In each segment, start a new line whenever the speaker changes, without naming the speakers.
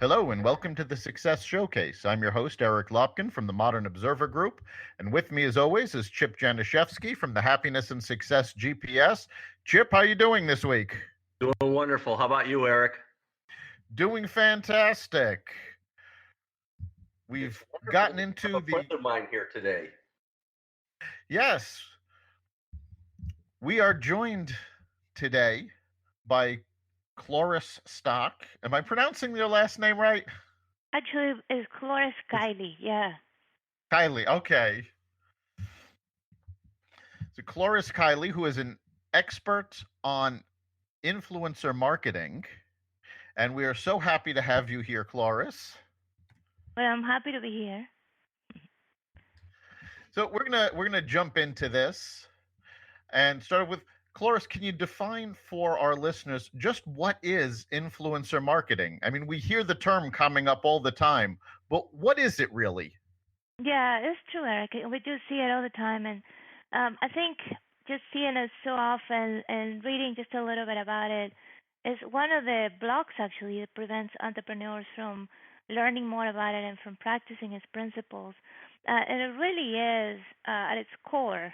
Hello and welcome to the Success Showcase. I'm your host, Eric Lopkin from the Modern Observer Group. And with me, as always, is Chip Janiszewski from the Happiness and Success GPS. Chip, how are you doing this week?
Doing wonderful. How about you, Eric?
Doing fantastic. We've gotten into
a friend of mine here today.
Yes. We are joined today by Cloris Stock. Am I pronouncing your last name right?
Actually, it's Cloris Kylie, yeah.
Kylie, okay. So Cloris Kylie, who is an expert on influencer marketing, and we are so happy to have you here, Cloris.
Well, I'm happy to be here.
So we're gonna jump into this and start with Cloris. Can you define for our listeners just what is influencer marketing? I mean, we hear the term coming up all the time, but what is it really?
Yeah, it's true, Eric. We do see it all the time, and I think just seeing it so often and reading just a little bit about it is one of the blocks actually that prevents entrepreneurs from learning more about it and from practicing its principles. And it really is, at its core,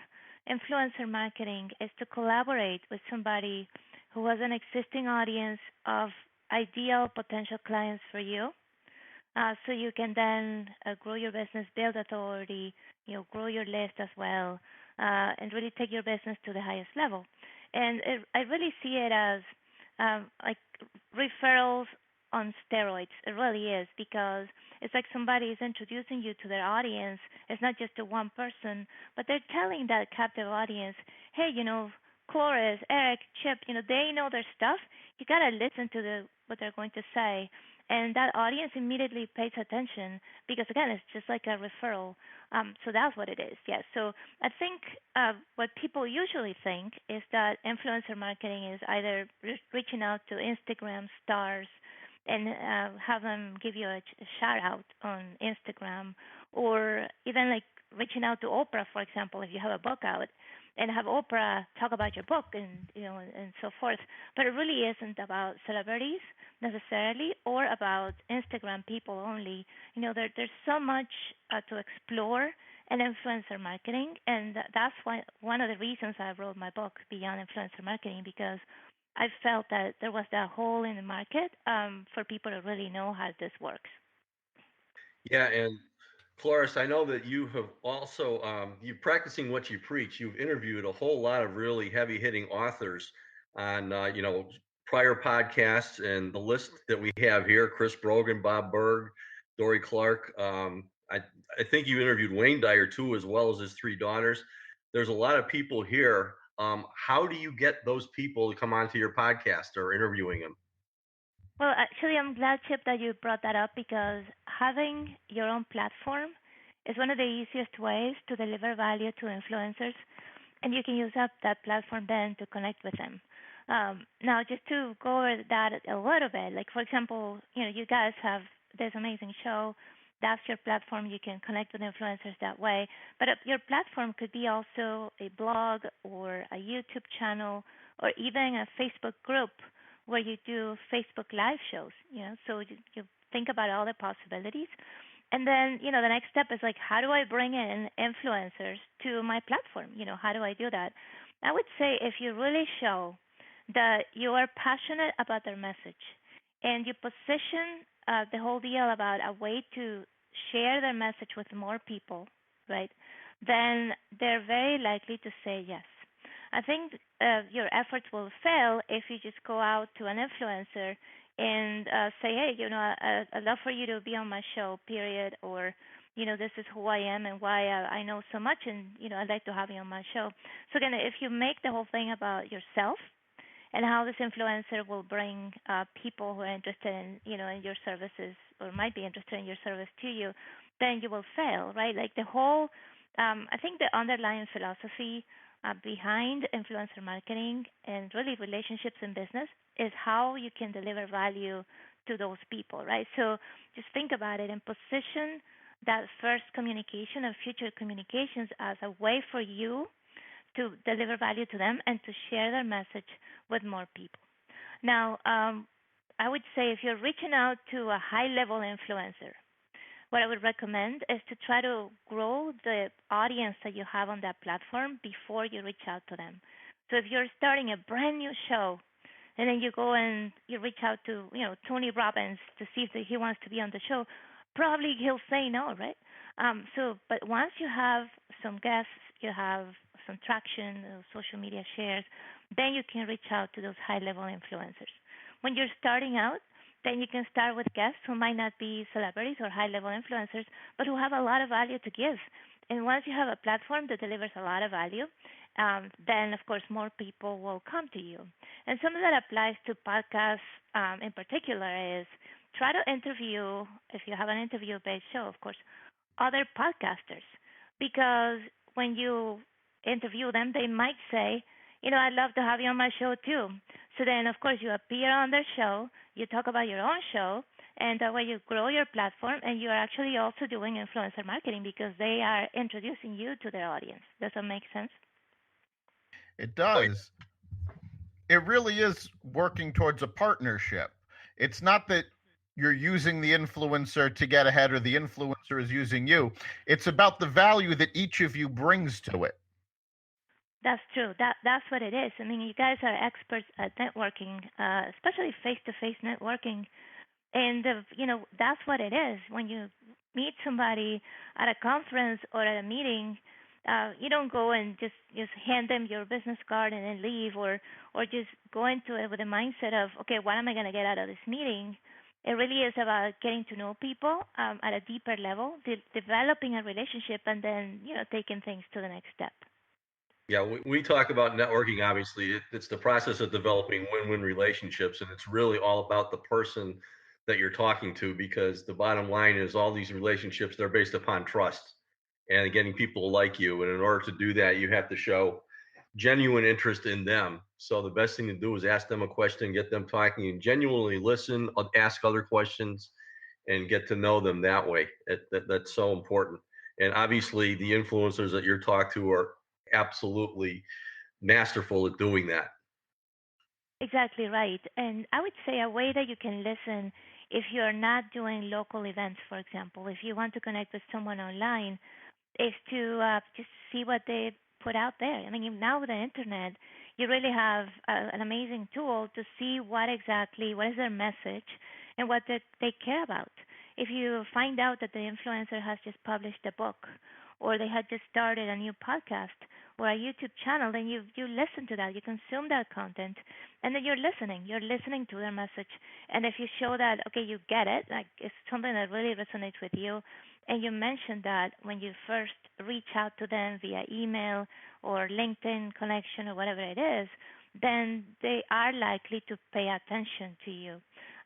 influencer marketing is to collaborate with somebody who has an existing audience of ideal potential clients for you, so you can then grow your business, build authority, grow your list as well, and really take your business to the highest level. And I really see it as like referrals on steroids. It really is, because it's like somebody is introducing you to their audience. It's not just to one person, but they're telling that captive audience, hey, Cloris, Eric, Chip, they know their stuff. You gotta listen to what they're going to say, and that audience immediately pays attention because, again, it's just like a referral. So that's what it is. Yes. So I think what people usually think is that influencer marketing is either reaching out to Instagram stars and have them give you a shout out on Instagram, or even like reaching out to Oprah, for example, if you have a book out, and have Oprah talk about your book, and and so forth. But it really isn't about celebrities necessarily, or about Instagram people only. There's so much to explore in influencer marketing, and that's why one of the reasons I wrote my book, Beyond Influencer Marketing, because I felt that there was that hole in the market for people to really know how this works.
Yeah, and Cloris, I know that you have also you're practicing what you preach. You've interviewed a whole lot of really heavy-hitting authors on prior podcasts, and the list that we have here: Chris Brogan, Bob Berg, Dory Clark. I think you interviewed Wayne Dyer too, as well as his three daughters. There's a lot of people here. How do you get those people to come onto your podcast or interviewing them?
Well, actually, I'm glad, Chip, that you brought that up, because having your own platform is one of the easiest ways to deliver value to influencers, and you can use that platform then to connect with them. Now, just to go over that a little bit, like for example, you guys have this amazing show. That's your platform. You can connect with influencers that way. But your platform could be also a blog or a YouTube channel or even a Facebook group where you do Facebook live shows. So you think about all the possibilities. And then, the next step is like, how do I bring in influencers to my platform? How do I do that? I would say if you really show that you are passionate about their message and you position the whole deal about a way to share their message with more people, right, then they're very likely to say yes. I think your efforts will fail if you just go out to an influencer and say, hey, I'd love for you to be on my show, period, or, this is who I am and why I know so much, and, I'd like to have you on my show. So again, if you make the whole thing about yourself and how this influencer will bring people who are interested in your services or might be interested in your service to you, then you will fail, right? Like the whole, I think the underlying philosophy behind influencer marketing and really relationships in business is how you can deliver value to those people, right? So just think about it and position that first communication and future communications as a way for you to deliver value to them and to share their message with more people. Now, I would say if you're reaching out to a high level influencer, what I would recommend is to try to grow the audience that you have on that platform before you reach out to them. So if you're starting a brand new show and then you go and you reach out to, Tony Robbins to see if he wants to be on the show, probably he'll say no, right? But once you have some guests, you have some traction, social media shares, then you can reach out to those high level influencers. When you're starting out, then you can start with guests who might not be celebrities or high level influencers, but who have a lot of value to give. And once you have a platform that delivers a lot of value, then of course more people will come to you. And something that applies to podcasts in particular is try to interview, if you have an interview based show, of course, other podcasters. Because when you interview them, they might say, I'd love to have you on my show too. So then, of course, you appear on their show, you talk about your own show, and that way you grow your platform, and you are actually also doing influencer marketing because they are introducing you to their audience. Does that make sense?
It
Oh, yeah.
does. It really is working towards a partnership. It's not that you're using the influencer to get ahead or the influencer is using you. It's about the value that each of you brings to it.
That's true. That's what it is. I mean, you guys are experts at networking, especially face-to-face networking, and that's what it is. When you meet somebody at a conference or at a meeting, you don't go and just hand them your business card and then leave, or just go into it with a mindset of, okay, what am I going to get out of this meeting? It really is about getting to know people at a deeper level, developing a relationship, and then taking things to the next step.
Yeah, we talk about networking. Obviously, it's the process of developing win-win relationships, and it's really all about the person that you're talking to. Because the bottom line is, all these relationships, they're based upon trust and getting people to like you. And in order to do that, you have to show genuine interest in them. So the best thing to do is ask them a question, get them talking, and genuinely listen, ask other questions, and get to know them that way. That's so important. And obviously, the influencers that you're talking to are absolutely masterful at doing that.
Exactly right. And I would say a way that you can listen if you're not doing local events, for example, if you want to connect with someone online, is to just see what they put out there. I mean, now with the internet, you really have an amazing tool to see what is their message and what they care about. If you find out that the influencer has just published a book, or they had just started a new podcast or a YouTube channel, then you listen to that, you consume that content, and then you're listening to their message. And if you show that, okay, you get it, like it's something that really resonates with you, and you mentioned that when you first reach out to them via email or LinkedIn connection or whatever it is, then they are likely to pay attention to you.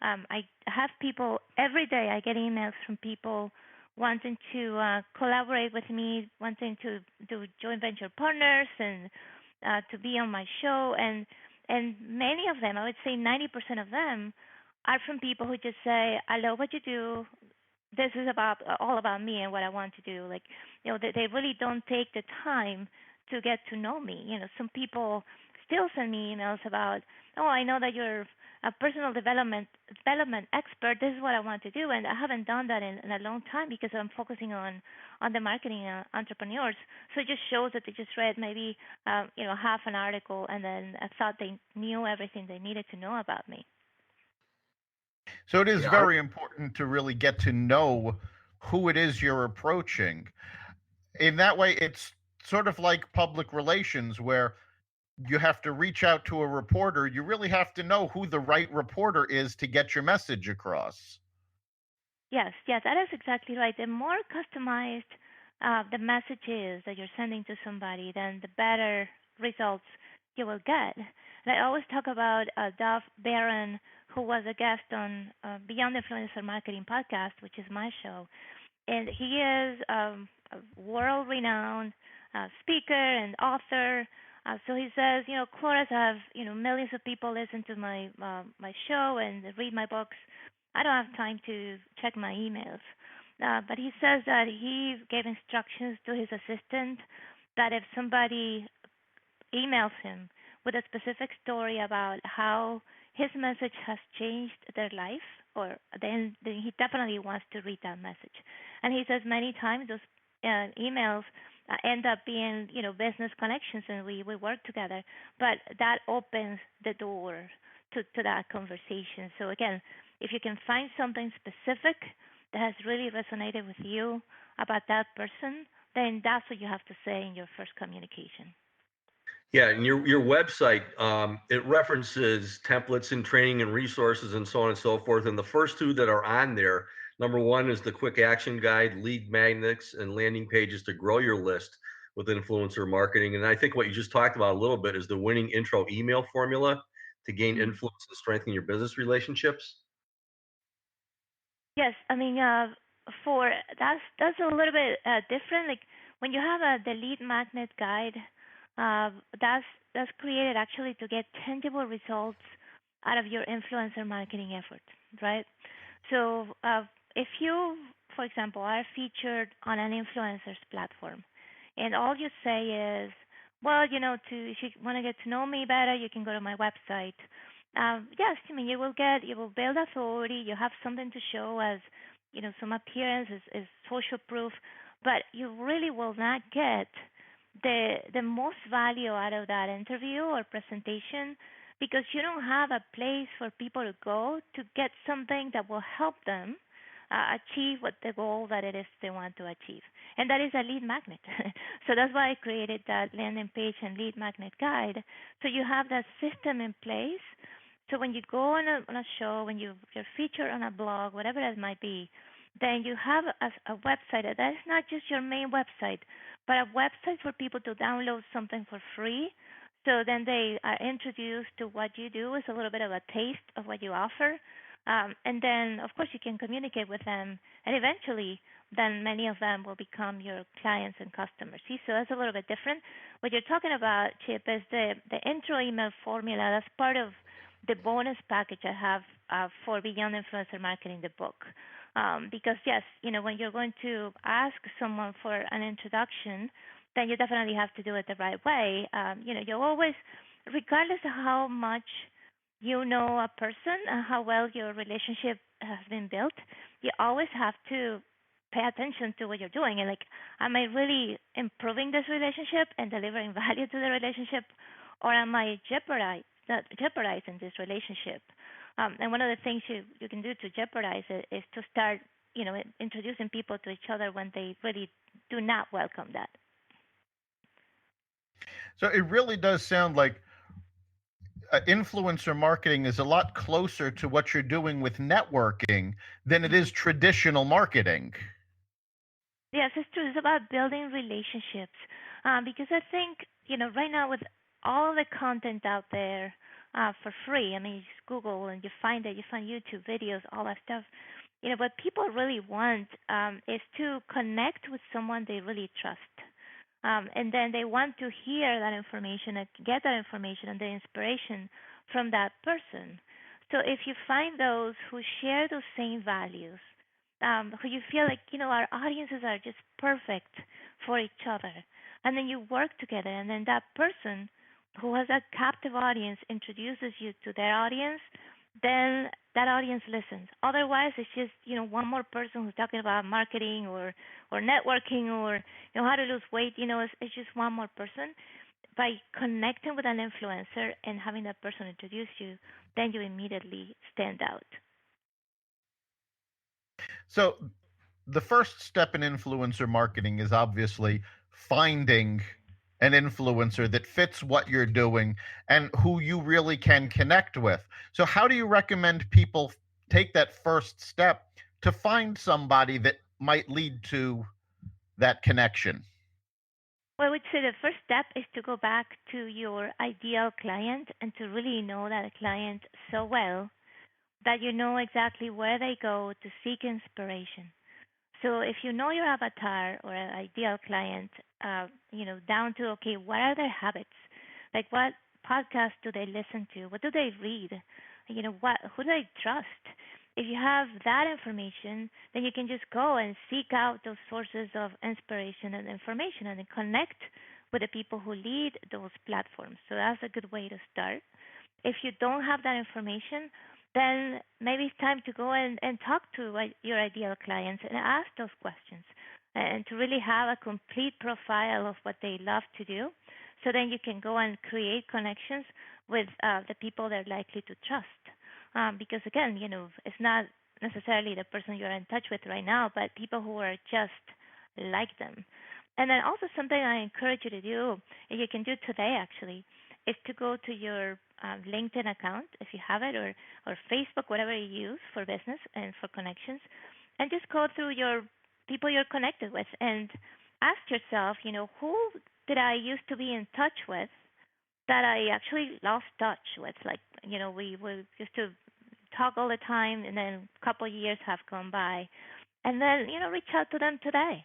I have people every day. I get emails from people wanting to collaborate with me, wanting to do joint venture partners and to be on my show. And many of them, I would say 90% of them, are from people who just say, "I love what you do. This is about all about me and what I want to do." Like, they really don't take the time to get to know me. Some people still send me emails about, "Oh, I know that you're a personal development expert. This is what I want to do, and I haven't done that in a long time because I'm focusing on the marketing entrepreneurs." So it just shows that they just read maybe half an article, and then I thought they knew everything they needed to know about me.
So it is
Yeah,
very important to really get to know who it is you're approaching. In that way, it's sort of like public relations, where you have to reach out to a reporter. You really have to know who the right reporter is to get your message across.
Yes, yes, that is exactly right. The more customized the message is that you're sending to somebody, then the better results you will get. And I always talk about Dov Baron, who was a guest on Beyond Influencer Marketing podcast, which is my show. And he is a world-renowned speaker and author. So he says, Cloris, I have millions of people listen to my show and read my books. I don't have time to check my emails. But he says that he gave instructions to his assistant that if somebody emails him with a specific story about how his message has changed their life, or then he definitely wants to read that message. And he says many times those emails end up being, business connections, and we work together. But that opens the door to that conversation. So again, if you can find something specific that has really resonated with you about that person, then that's what you have to say in your first communication.
Yeah, and your website, it references templates and training and resources and so on and so forth. And the first two that are on there, number one is the quick action guide, lead magnets, and landing pages to grow your list with influencer marketing. And I think what you just talked about a little bit is the winning intro email formula to gain
Mm.
influence and strengthen your business relationships.
Yes, I mean, for that's a little bit different. Like when you have the lead magnet guide, uh, that's that's created actually to get tangible results out of your influencer marketing effort, right? So if you, for example, are featured on an influencer's platform, and all you say is, well, if you want to get to know me better, you can go to my website. Yes, I mean you will build authority. You have something to show as some appearance is social proof, but you really will not get the most value out of that interview or presentation because you don't have a place for people to go to get something that will help them achieve what the goal that it is they want to achieve. And that is a lead magnet. So that's why I created that landing page and lead magnet guide. So you have that system in place. So when you go on a show, when you're featured on a blog, whatever it might be, then you have a website that is not just your main website, but a website for people to download something for free. So then they are introduced to what you do. It's a little bit of a taste of what you offer. And then, of course, you can communicate with them. And eventually, then many of them will become your clients and customers. See, so that's a little bit different. What you're talking about, Chip, is the intro email formula. That's part of the bonus package I have for Beyond Influencer Marketing, the book. Because yes, when you're going to ask someone for an introduction, then you definitely have to do it the right way. You always, regardless of how much you know a person and how well your relationship has been built, you always have to pay attention to what you're doing. And like, am I really improving this relationship and delivering value to the relationship, or am I jeopardizing this relationship? And one of the things you can do to jeopardize it is to start, introducing people to each other when they really do not welcome that.
So it really does sound like influencer marketing is a lot closer to what you're doing with networking than it
Mm-hmm.
is traditional marketing.
Yes, it's true. It's about building relationships. Because I think, right now with all the content out there for free, I mean, you just Google and you find YouTube videos, all that stuff. What people really want is to connect with someone they really trust. And then they want to hear that information and get that information and the inspiration from that person. So if you find those who share those same values, who you feel like our audiences are just perfect for each other, and then you work together, and then that person who has a captive audience introduces you to their audience, then that audience listens. Otherwise, it's just one more person who's talking about marketing or networking or how to lose weight. It's just one more person. By connecting with an influencer and having that person introduce you, then you immediately stand out.
So the first step in influencer marketing is obviously finding an influencer that fits what you're doing and who you really can connect with. So, how do you recommend people take that first step to find somebody that might lead to that connection?
Well, I would say the first step is to go back to your ideal client and to really know that client so well that you know exactly where they go to seek inspiration. So if you know your avatar or an ideal client, down to okay, what are their habits? Like what podcasts do they listen to? What do they read? Who do they trust? If you have that information, then you can just go and seek out those sources of inspiration and information and then connect with the people who lead those platforms. So that's a good way to start. If you don't have that information, then maybe it's time to go and talk to your ideal clients and ask those questions and to really have a complete profile of what they love to do. So then you can go and create connections with the people they're likely to trust. Because again, it's not necessarily the person you're in touch with right now, but people who are just like them. And then also something I encourage you to do, and you can do today actually, is to go to your LinkedIn account if you have it, or Facebook, whatever you use for business and for connections, and just go through your people you're connected with and ask yourself, who did I used to be in touch with that I actually lost touch with? Like, we used to talk all the time, and then a couple of years have gone by, and then reach out to them today,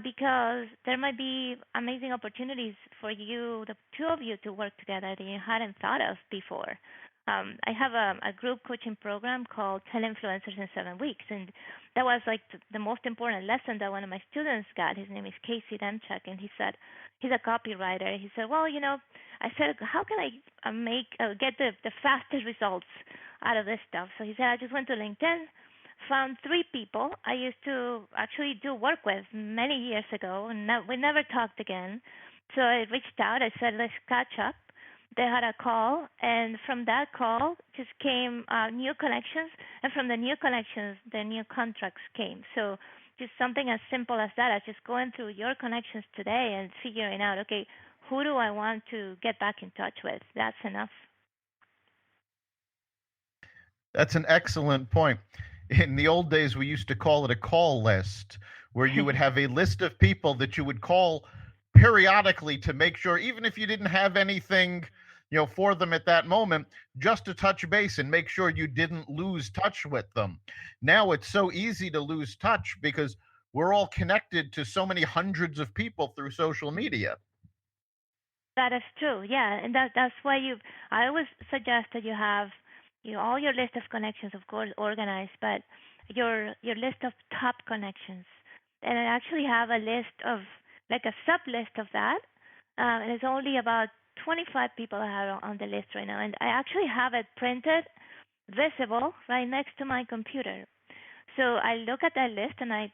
because there might be amazing opportunities for you, the two of you, to work together that you hadn't thought of before. I have a group coaching program called 10 Influencers in 7 Weeks, and that was like the most important lesson that one of my students got. His name is Casey Demchuk, and he said he's a copywriter. He said, well, I said, how can I get the fastest results out of this stuff? So he said, I just went to LinkedIn, found 3 people I used to actually do work with many years ago, and we never talked again. So I reached out. I said, let's catch up. They had a call, and from that call just came new connections, and from the new connections, the new contracts came. So just something as simple as that, as just going through your connections today and figuring out, okay, who do I want to get back in touch with? That's enough.
That's an excellent point. In the old days, we used to call it a call list, where you would have a list of people that you would call periodically to make sure, even if you didn't have anything, for them at that moment, just to touch base and make sure you didn't lose touch with them. Now it's so easy to lose touch because we're all connected to so many hundreds of people through social media.
That is true, yeah, and that's why I always suggest that you have all your list of connections, of course, organized, but your list of top connections, and I actually have a list of like a sub list of that, and it's only about 25 people I have on the list right now, and I actually have it printed, visible, right next to my computer. So I look at that list and I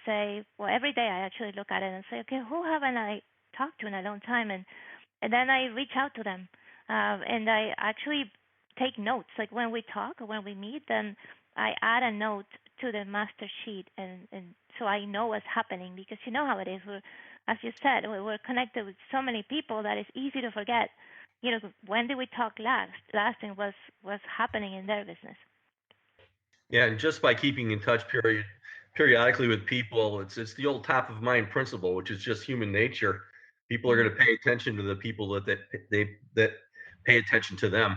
say, well, every day I actually look at it and say, okay, who haven't I talked to in a long time? And then I reach out to them, and I actually take notes. Like when we talk or when we meet, then I add a note to the master sheet, and so I know what's happening, because you know how it is. As you said, we're connected with so many people that it's easy to forget. When did we talk last, and what's happening in their business.
Yeah, and just by keeping in touch periodically with people, it's the old top of mind principle, which is just human nature. People are
Mm-hmm.
going to pay attention to the people that pay attention to them.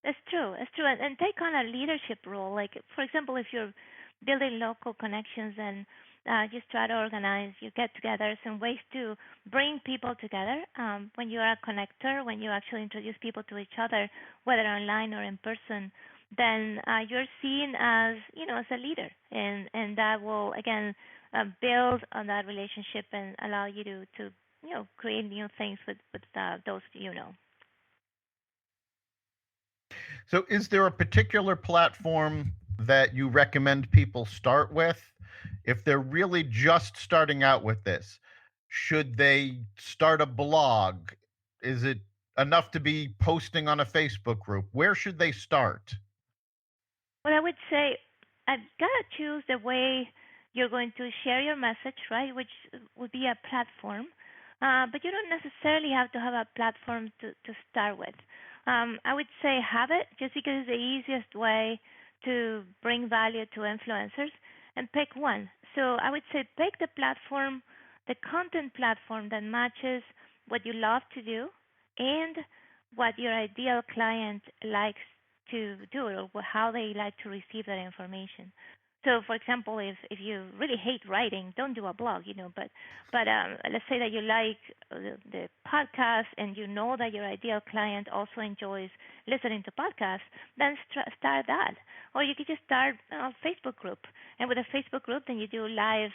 It's true. It's true. And take on a leadership role. Like, for example, if you're building local connections and just try to organize your get-togethers and ways to bring people together. When you are a connector, when you actually introduce people to each other, whether online or in person, then you're seen as, as a leader, and that will again build on that relationship and allow you to create new things with those you know.
So, is there a particular platform that you recommend people start with if they're really just starting out with this? Should they start a blog? Is it enough to be posting on a Facebook group? Where should they start?
Well, I would say I've got to choose the way you're going to share your message, right? Which would be a platform. But you don't necessarily have to have a platform to start with. I would say have it just because it's the easiest way to bring value to influencers, and pick one. So I would say pick the platform, the content platform that matches what you love to do and what your ideal client likes to do, or how they like to receive that information. So, for example, if you really hate writing, don't do a blog, but let's say that you like the podcast, and you know that your ideal client also enjoys listening to podcasts, then start that. Or you could just start a Facebook group, and with a Facebook group, then you do live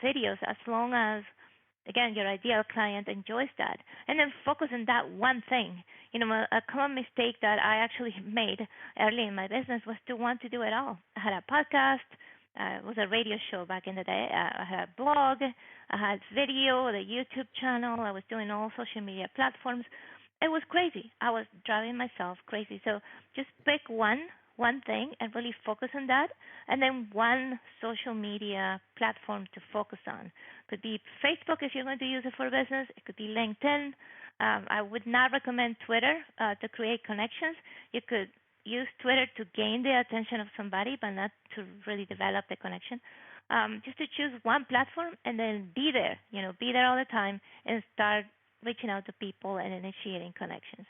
videos, as long as again, your ideal client enjoys that, and then focus on that one thing. A common mistake that I actually made early in my business was to want to do it all. I had a podcast, it was a radio show back in the day. I had a blog, I had video, the YouTube channel. I was doing all social media platforms. It was crazy. I was driving myself crazy. So just pick one thing and really focus on that, and then one social media platform to focus on. Could be Facebook if you're going to use it for business. It could be LinkedIn. I would not recommend Twitter to create connections. You could use Twitter to gain the attention of somebody, but not to really develop the connection. Just to choose one platform and then be there. Be there all the time and start reaching out to people and initiating connections.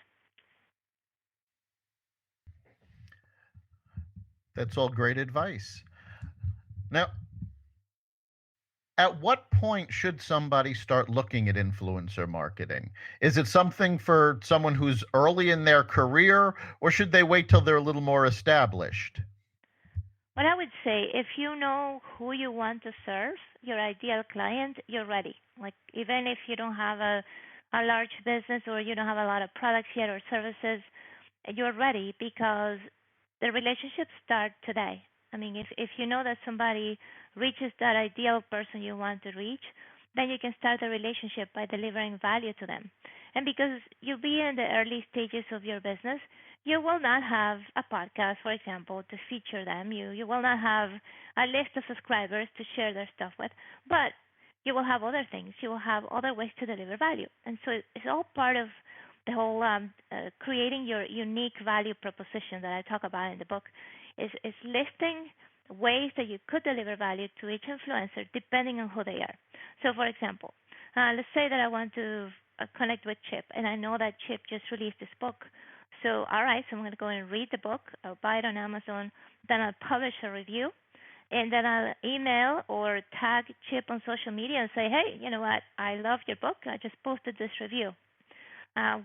That's all great advice. Now, at what point should somebody start looking at influencer marketing? Is it something for someone who's early in their career, or should they wait till they're a little more established?
What I would say, if you know who you want to serve, your ideal client, you're ready. Like, even if you don't have a large business or you don't have a lot of products yet or services, you're ready because the relationships start today. I mean, if you know that somebody reaches that ideal person you want to reach, then you can start the relationship by delivering value to them. And because you'll be in the early stages of your business, you will not have a podcast, for example, to feature them. You will not have a list of subscribers to share their stuff with, but you will have other things. You will have other ways to deliver value. And so it's all part of the whole creating your unique value proposition that I talk about in the book is listing ways that you could deliver value to each influencer depending on who they are. So, for example, let's say that I want to connect with Chip, and I know that Chip just released this book. So, all right, so I'm going to go and read the book. I'll buy it on Amazon. Then I'll publish a review. And then I'll email or tag Chip on social media and say, hey, you know what? I love your book. I just posted this review.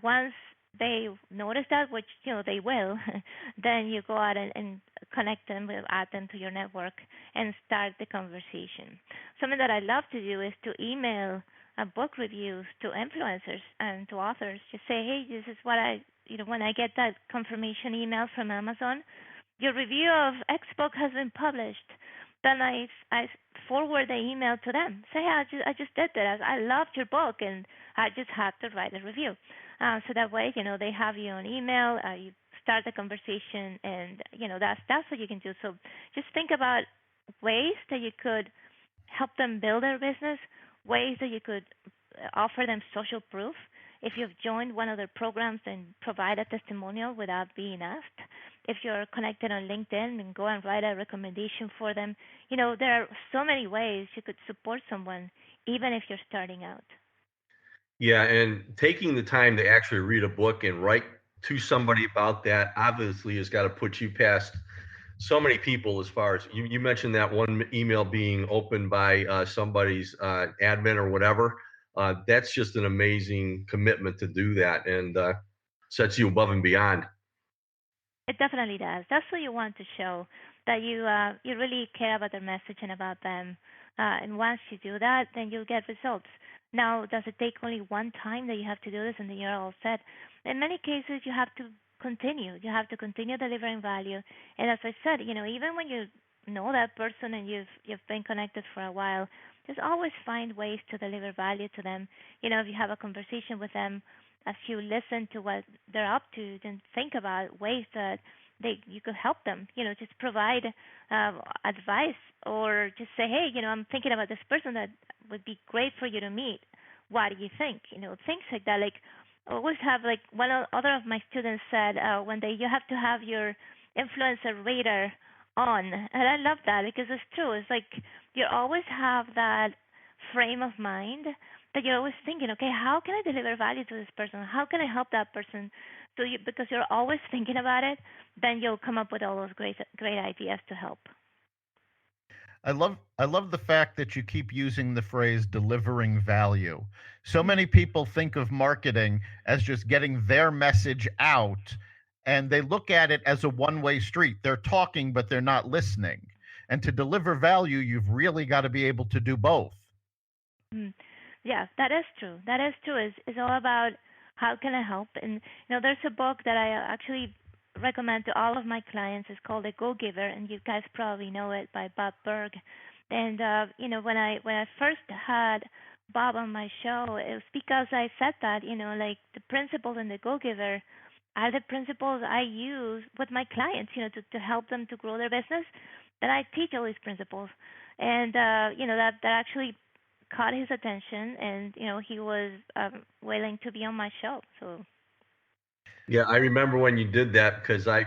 Once they notice that, which they will, then you go out and connect them, add them to your network, and start the conversation. Something that I love to do is to email book reviews to influencers and to authors. Just say, hey, this is what when I get that confirmation email from Amazon, your review of X book has been published. Then I forward the email to them. Say, hey, I just did that. I loved your book, and I just had to write a review. So that way, they have you on email. You start the conversation, and that's what you can do. So just think about ways that you could help them build their business, ways that you could offer them social proof. If you've joined one of their programs, then provide a testimonial without being asked. If you're connected on LinkedIn, and go and write a recommendation for them. There are so many ways you could support someone, even if you're starting out.
Yeah, and taking the time to actually read a book and write to somebody about that obviously has got to put you past so many people. As far as you mentioned that one email being opened by somebody's admin or whatever, that's just an amazing commitment to do that, and sets you above and beyond.
It definitely does. That's what you want to show, that you really care about their message and about them. And once you do that, then you'll get results. Now, does it take only one time that you have to do this and then you're all set? In many cases, you have to continue. You have to continue delivering value. And as I said, even when you know that person and you've been connected for a while, just always find ways to deliver value to them. If you have a conversation with them, as you listen to what they're up to, then think about ways that you could help them. Just provide advice, or just say, hey, I'm thinking about this person that would be great for you to meet. What do you think? Things like that. Like, always have, like, other of my students said, you have to have your influencer radar on, and I love that because it's true. It's like you always have that frame of mind that you're always thinking, okay, how can I deliver value to this person? How can I help that person? So because you're always thinking about it, then you'll come up with all those great ideas to help.
I love the fact that you keep using the phrase delivering value. So many people think of marketing as just getting their message out, and they look at it as a one-way street. They're talking, but they're not listening. And to deliver value, you've really got to be able to do both.
Yeah, that is true. That is true. It's all about how can I help? And there's a book that I actually recommend to all of my clients. It's called The Go Giver, and you guys probably know it by Bob Berg. And when I first had Bob on my show, it was because I said that like the principles in The Go Giver are the principles I use with my clients, to help them to grow their business. And I teach all these principles, and that actually caught his attention, and he was willing to be on my show. So
Yeah, I remember when you did that because I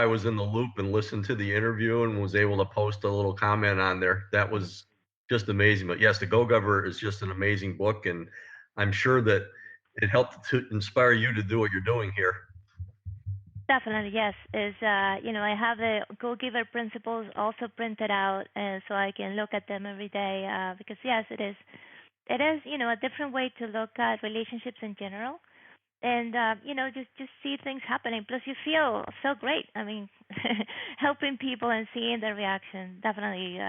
was in the loop and listened to the interview and was able to post a little comment on there. That was just amazing. But yes, The Go Giver is just an amazing book, and I'm sure that it helped to inspire you to do what you're doing here.
definitely, yes, is I have the Go Giver principles also printed out, so I can look at them every day, because yes, it is a different way to look at relationships in general, and just see things happening. Plus, you feel so great. I mean, helping people and seeing their reaction definitely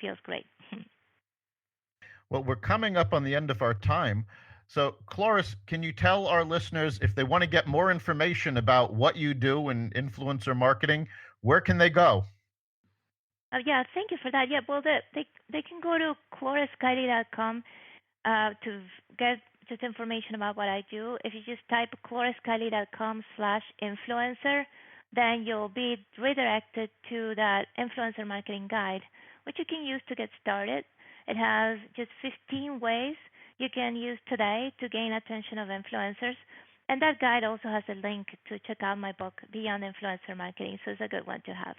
feels great.
Well, we're coming up on the end of our time. So, Cloris, can you tell our listeners if they want to get more information about what you do in influencer marketing, where can they go?
Yeah, thank you for that. Yeah, well, they can go to ClorisKylie.com to get just information about what I do. If you just type ClorisKylie.com/influencer, then you'll be redirected to that influencer marketing guide, which you can use to get started. It has just 15 ways you can use today to gain attention of influencers. And that guide also has a link to check out my book, Beyond Influencer Marketing. So it's a good one to have.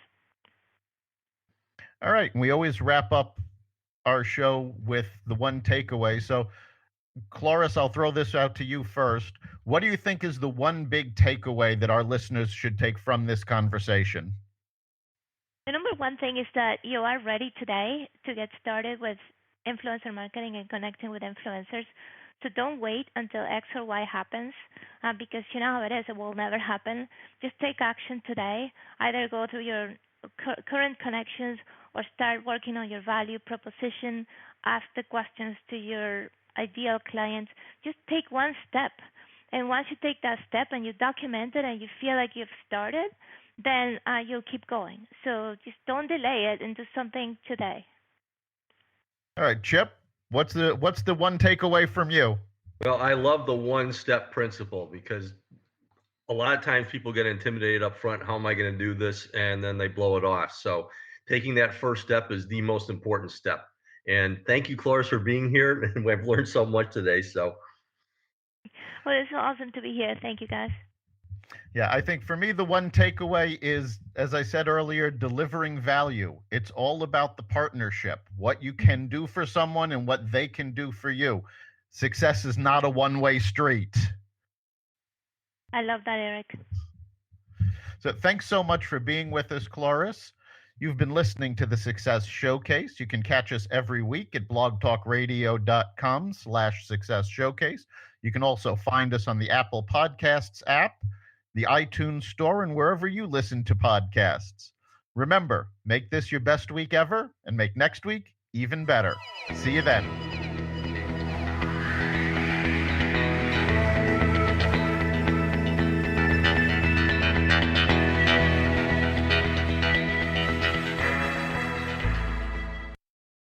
All right. We always wrap up our show with the one takeaway. So, Cloris, I'll throw this out to you first. What do you think is the one big takeaway that our listeners should take from this conversation?
The number one thing is that you are ready today to get started with influencer marketing and connecting with influencers. So don't wait until X or Y happens, because you know how it is. It will never happen. Just take action today. Either go through your current connections or start working on your value proposition. Ask the questions to your ideal clients. Just take one step. And once you take that step and you document it and you feel like you've started, then you'll keep going. So just don't delay it and do something today.
All right, Chip, what's the one takeaway from you?
Well, I love the one-step principle because a lot of times people get intimidated up front. How am I going to do this? And then they blow it off. So taking that first step is the most important step. And thank you, Cloris, for being here. And we've learned so much today. So,
well, it's awesome to be here. Thank you, guys.
Yeah, I think for me, the one takeaway is, as I said earlier, delivering value. It's all about the partnership, what you can do for someone and what they can do for you. Success is not a one-way street.
I love that, Eric.
So thanks so much for being with us, Cloris. You've been listening to the Success Showcase. You can catch us every week at blogtalkradio.com/Success Showcase. You can also find us on the Apple Podcasts app, the iTunes Store, and wherever you listen to podcasts. Remember, make this your best week ever and make next week even better. See you then.